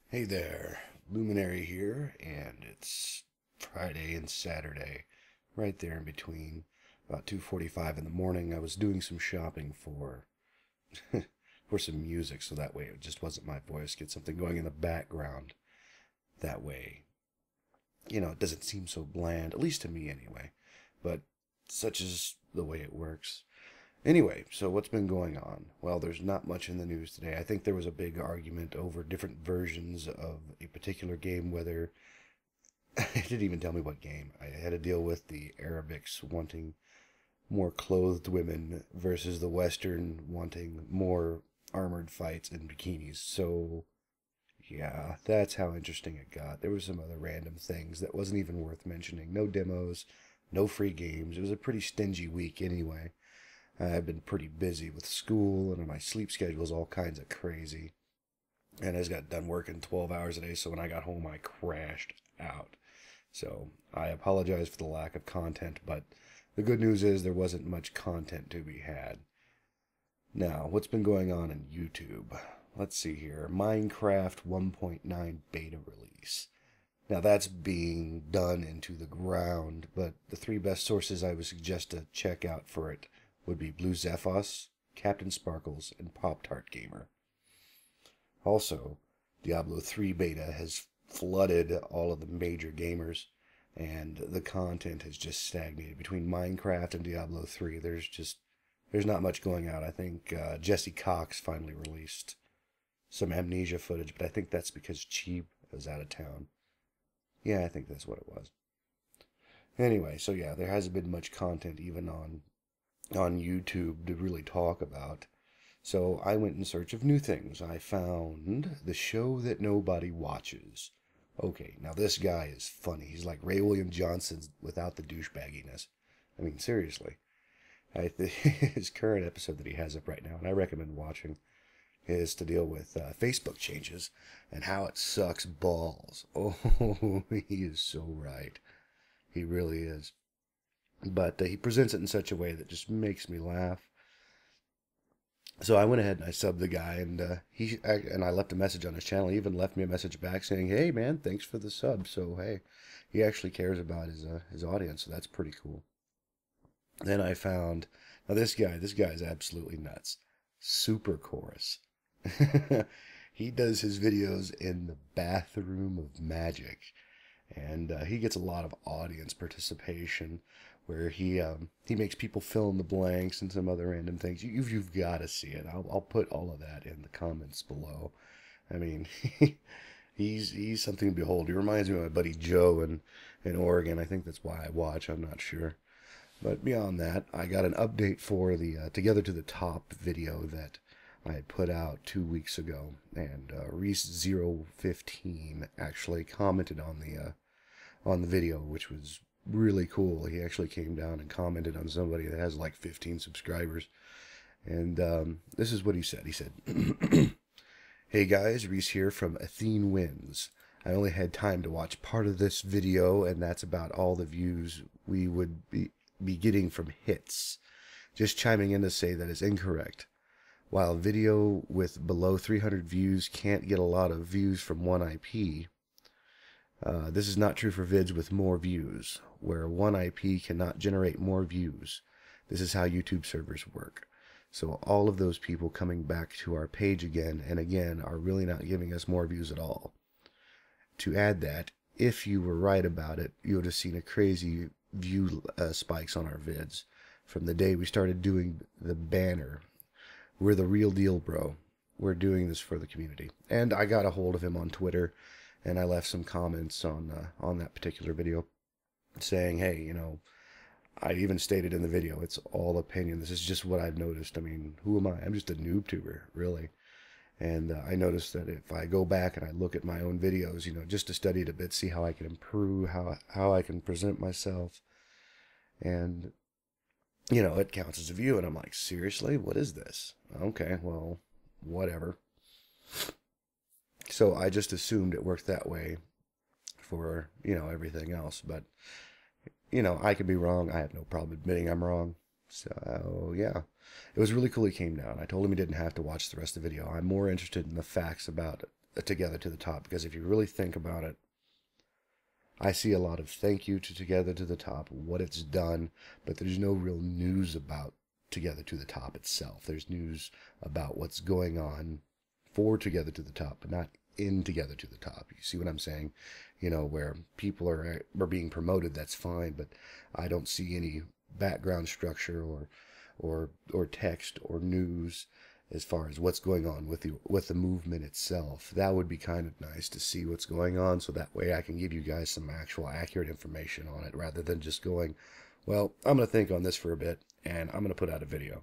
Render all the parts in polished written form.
Hey there, Luminary here, and it's Friday and Saturday, right there in between. About 2:45 in the morning, I was doing some shopping for for some music, so that way it just wasn't my voice. Get something going in the background. That way, it doesn't seem so bland, at least to me anyway. But such is the way it works. Anyway, so what's been going on? Well, there's not much in the news today. I think there was a big argument over different versions of a particular game, whether it didn't even tell me what game. I had to deal with the Arabics wanting more clothed women versus the Western wanting more armored fights and bikinis. So, yeah, that's how interesting it got. There were some other random things that wasn't even worth mentioning. No demos, no free games. It was a pretty stingy week anyway. I've been pretty busy with school, and my sleep schedule is all kinds of crazy. And I just got done working 12 hours a day, so when I got home, I crashed out. So I apologize for the lack of content, but the good news is there wasn't much content to be had. Now, what's been going on in YouTube? Let's see here. Minecraft 1.9 beta release. Now that's being done into the ground, but the three best sources I would suggest to check out for it would be Blue Zephos, Captain Sparkles, and Pop Tart Gamer. Also, Diablo 3 beta has flooded all of the major gamers, and the content has just stagnated. Between Minecraft and Diablo 3, there's not much going out. I think Jesse Cox finally released some Amnesia footage, but I think that's because Cheap was out of town. Yeah, I think that's what it was. Anyway, so yeah, there hasn't been much content even on YouTube to really talk about. So I went in search of new things. I found the show that nobody watches. Okay, now this guy is funny. He's like Ray William Johnson without the douchebagginess. I mean, seriously. His current episode that he has up right now, and I recommend watching, is to deal with Facebook changes and how it sucks balls. Oh, he is so right. He really is. But he presents it in such a way that just makes me laugh. So I went ahead and I subbed the guy, and I left a message on his channel. He even left me a message back saying, "Hey man, thanks for the sub." So hey, he actually cares about his audience, so that's pretty cool. Then I found now this guy is absolutely nuts. Super Chorus. He does his videos in the bathroom of magic, and he gets a lot of audience participation where he makes people fill in the blanks and some other random things. You've got to see it. I'll put all of that in the comments below. I mean, he's something to behold. He reminds me of my buddy Joe in Oregon. I think that's why I watch. I'm not sure. But beyond that, I got an update for the Together to the Top video that I had put out 2 weeks ago, and Reese015 actually commented on the video, which was really cool. He actually came down and commented on somebody that has like 15 subscribers, and this is what he said. He said, "Hey guys, Reese here from Athene Wins. I only had time to watch part of this video, and that's about all the views we would be getting from hits. Just chiming in to say that is incorrect. While a video with below 300 views can't get a lot of views from one IP, this is not true for vids with more views, where one IP cannot generate more views. This is how YouTube servers work. So all of those people coming back to our page again and again are really not giving us more views at all. To add that, if you were right about it, you would have seen a crazy view spikes on our vids from the day we started doing the banner. We're the real deal, bro. We're doing this for the community." And I got a hold of him on Twitter, and I left some comments on that particular video saying, "Hey, I even stated in the video, it's all opinion. This is just what I've noticed. I mean, who am I? I'm just a noob tuber, really." And I noticed that if I go back and I look at my own videos, just to study it a bit, see how I can improve, how I can present myself, and it counts as a view. And I'm like, seriously, what is this? Okay, well, whatever. So I just assumed it worked that way for, everything else. But, I could be wrong. I have no problem admitting I'm wrong. So, yeah. It was really cool he came down. I told him he didn't have to watch the rest of the video. I'm more interested in the facts about Together to the Top, because if you really think about it, I see a lot of thank you to Together to the Top, what it's done, but there's no real news about Together to the Top itself. There's news about what's going on for Together to the Top, but not in Together to the Top. You see what I'm saying? You know, where people are being promoted, that's fine, but I don't see any background structure or text or news as far as what's going on with the movement itself. That would be kind of nice to see what's going on, so that way I can give you guys some actual accurate information on it, rather than just going, well, I'm going to think on this for a bit and I'm going to put out a video.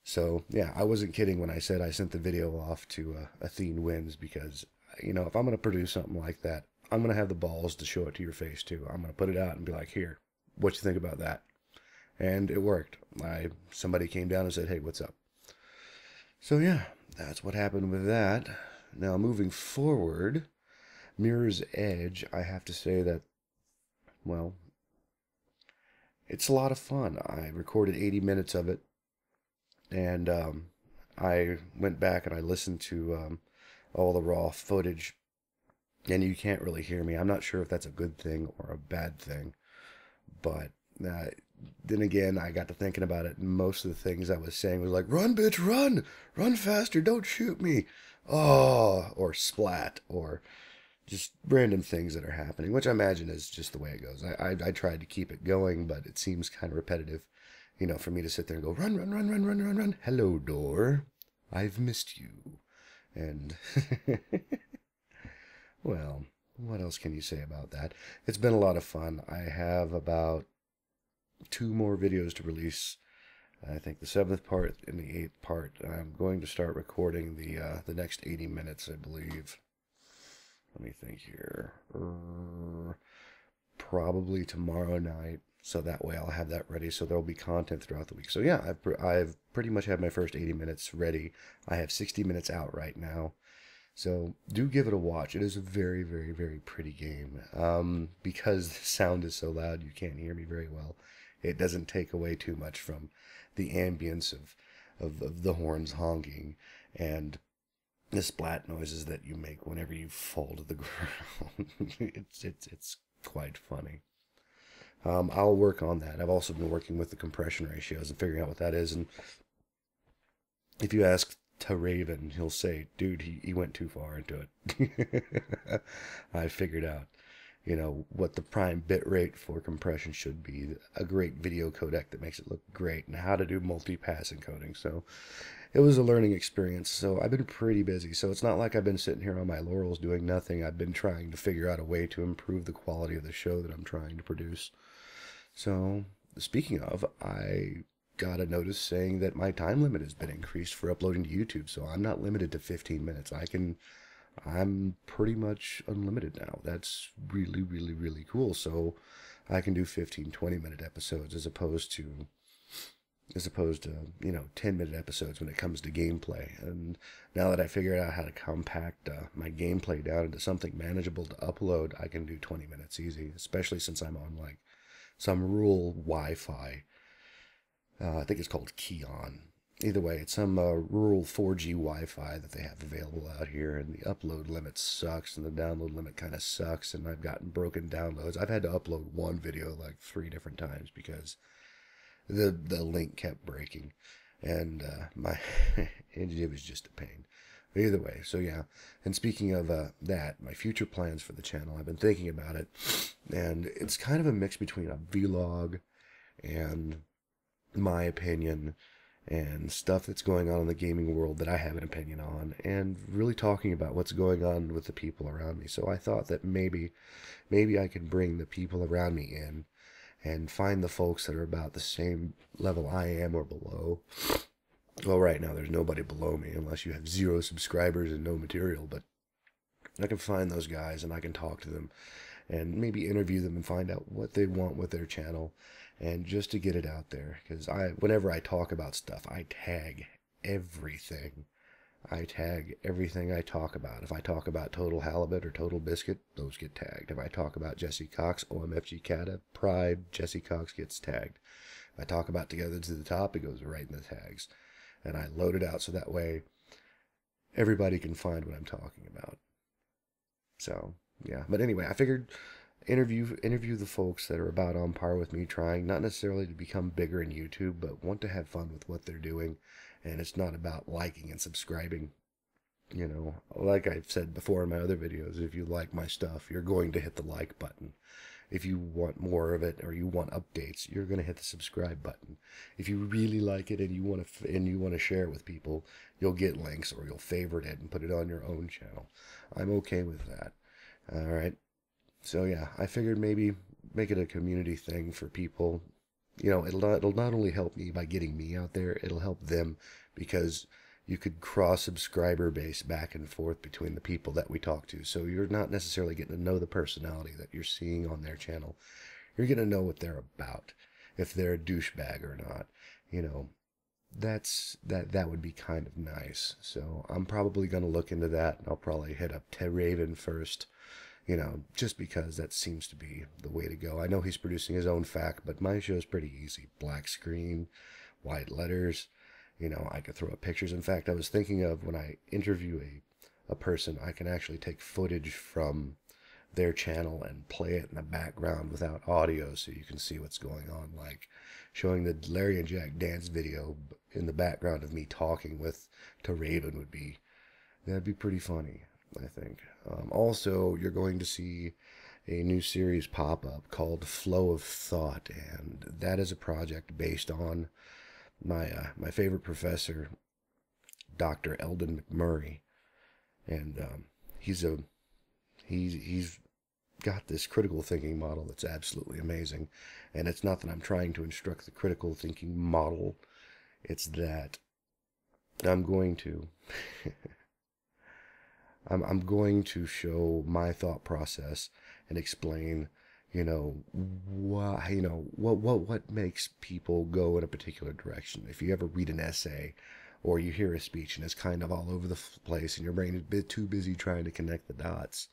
So yeah, I wasn't kidding when I said I sent the video off to Athene Wins, because, you know, if I'm going to produce something like that, I'm going to have the balls to show it to your face too. I'm going to put it out and be like, here, what you think about that? And it worked. Somebody came down and said, hey, what's up? So yeah, that's what happened with that. Now moving forward, Mirror's Edge, I have to say that, well, it's a lot of fun. I recorded 80 minutes of it, and I went back and I listened to all the raw footage, and you can't really hear me. I'm not sure if that's a good thing or a bad thing, but then again, I got to thinking about it, and most of the things I was saying was like, run, bitch, run! Run faster, don't shoot me! Oh, or splat, or just random things that are happening, which I imagine is just the way it goes. I tried to keep it going, but it seems kind of repetitive, you know, for me to sit there and go, run, run, run, run, run, run, run. Hello, door. I've missed you. And, well, what else can you say about that? It's been a lot of fun. I have about 2 more videos to release. I think the 7th part and the 8th part. I'm going to start recording the next 80 minutes, I believe. Let me think here. Probably tomorrow night, so that way I'll have that ready, so there'll be content throughout the week. So yeah, I've pretty much had my first 80 minutes ready. I have 60 minutes out right now. So do give it a watch. It is a very, very, very pretty game. Because the sound is so loud, you can't hear me very well. It doesn't take away too much from the ambience of the horns honking and the splat noises that you make whenever you fall to the ground. It's quite funny. I'll work on that. I've also been working with the compression ratios and figuring out what that is. And if you ask to Raven, he'll say, dude, he went too far into it. I figured out, you know, what the prime bit rate for compression should be, a great video codec that makes it look great, and how to do multi-pass encoding. So it was a learning experience. So I've been pretty busy. So it's not like I've been sitting here on my laurels doing nothing. I've been trying to figure out a way to improve the quality of the show that I'm trying to produce. So speaking of, I got a notice saying that my time limit has been increased for uploading to YouTube. So I'm not limited to 15 minutes. I'm pretty much unlimited now. That's really, really, really cool. So I can do 15, 20-minute episodes as opposed to, you know, 10-minute episodes when it comes to gameplay. And now that I figured out how to compact my gameplay down into something manageable to upload, I can do 20 minutes easy, especially since I'm on like some rural Wi-Fi. I think it's called Keon. Either way, it's some rural 4G Wi-Fi that they have available out here, and the upload limit sucks, and the download limit kind of sucks, and I've gotten broken downloads. I've had to upload one video like 3 different times because the link kept breaking, and it was just a pain. But either way, so yeah. And speaking of that, my future plans for the channel, I've been thinking about it, and it's kind of a mix between a vlog and my opinion and stuff that's going on in the gaming world that I have an opinion on, and really talking about what's going on with the people around me. So I thought that maybe I could bring the people around me in and find the folks that are about the same level I am or below. Well, right now there's nobody below me unless you have 0 subscribers and no material, but I can find those guys and I can talk to them and maybe interview them and find out what they want with their channel, and just to get it out there. Because whenever I talk about stuff, I tag everything. I tag everything I talk about. If I talk about Total Halibut or Total Biscuit, those get tagged. If I talk about Jesse Cox, OMFG Cata, Pride, Jesse Cox gets tagged. If I talk about Together to the Top, it goes right in the tags. And I load it out so that way everybody can find what I'm talking about. So, yeah. But anyway, I figured interview the folks that are about on par with me, trying not necessarily to become bigger in YouTube, but want to have fun with what they're doing. And it's not about liking and subscribing. You know, like I've said before in my other videos, if you like my stuff, you're going to hit the like button. If you want more of it or you want updates, you're going to hit the subscribe button. If you really like it and you want to share it with people, you'll get links or you'll favorite it and put it on your own channel. I'm okay with that. All right. So yeah, I figured maybe make it a community thing for people. You know, it'll not only help me by getting me out there, it'll help them because you could cross subscriber base back and forth between the people that we talk to. So you're not necessarily getting to know the personality that you're seeing on their channel. You're going to know what they're about, if they're a douchebag or not. You know, that would be kind of nice. So I'm probably going to look into that. I'll probably hit up Ted Raven first, you know, just because that seems to be the way to go. I know he's producing his own fact, but my show is pretty easy. Black screen, white letters. You know, I could throw up pictures. In fact, I was thinking of when I interview a person, I can actually take footage from their channel and play it in the background without audio so you can see what's going on. Like showing the Larry and Jack dance video in the background of me talking to Raven that'd be pretty funny, I think. Also, you're going to see a new series pop up called Flow of Thought, and that is a project based on my favorite professor, Dr. Eldon McMurray, and he's got this critical thinking model that's absolutely amazing. And it's not that I'm trying to instruct the critical thinking model; it's that I'm going to I'm going to show my thought process and explain, you know, what makes people go in a particular direction. If you ever read an essay or you hear a speech and it's kind of all over the place and your brain is a bit too busy trying to connect the dots,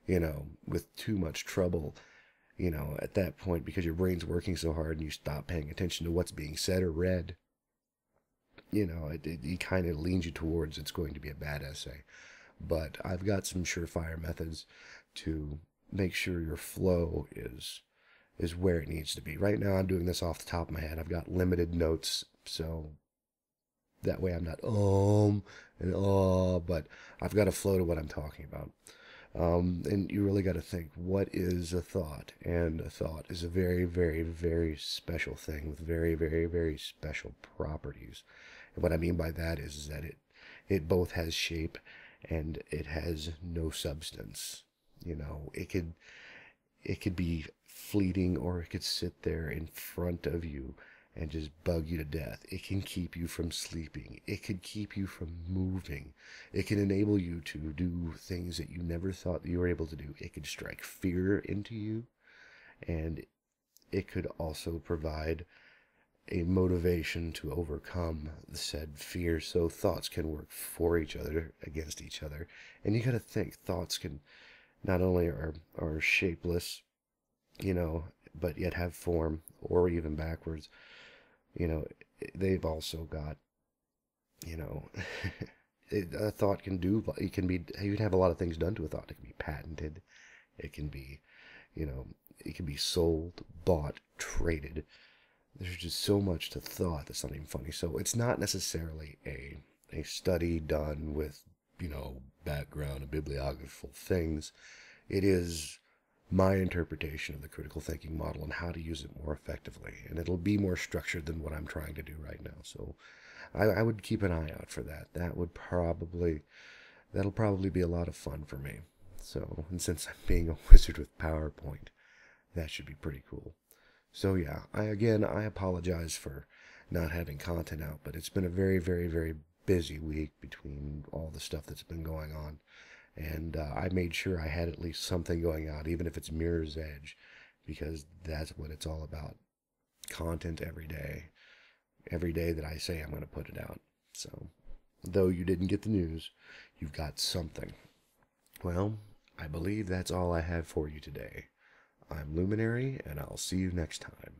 you know, with too much trouble, you know, at that point, because your brain's working so hard and you stop paying attention to what's being said or read, you know, it kind of leans you towards it's going to be a bad essay. But I've got some surefire methods to make sure your flow is where it needs to be. Right now I'm doing this off the top of my head. I've got limited notes, so that way I'm not but I've got a flow to what I'm talking about. And you really got to think, what is a thought? And a thought is a very, very, very special thing with very, very, very special properties. And what I mean by that is that it both has shape and it has no substance. You know, it could be fleeting, or it could sit there in front of you and just bug you to death. It can keep you from sleeping. It could keep you from moving. It can enable you to do things that you never thought you were able to do. It could strike fear into you, and it could also provide a motivation to overcome the said fear. So thoughts can work for each other, against each other. And you got to think, thoughts can not only are shapeless, you know, but yet have form, or even backwards. You know, they've also got, you know, a thought can do, it can be, you can have a lot of things done to a thought. It can be patented. It can be, you know, it can be sold, bought, traded. There's just so much to thought that's not even funny. So it's not necessarily a study done with, you know, background and bibliographical things. It is my interpretation of the critical thinking model and how to use it more effectively. And it'll be more structured than what I'm trying to do right now. So I would keep an eye out for that. That'll probably be a lot of fun for me. So, and since I'm being a wizard with PowerPoint, that should be pretty cool. So yeah, I apologize for not having content out, but it's been a very, very, very busy week between all the stuff that's been going on. And I made sure I had at least something going out, even if it's Mirror's Edge, because that's what it's all about. Content every day. Every day that I say I'm going to put it out. So, though you didn't get the news, you've got something. Well, I believe that's all I have for you today. I'm Luminary, and I'll see you next time.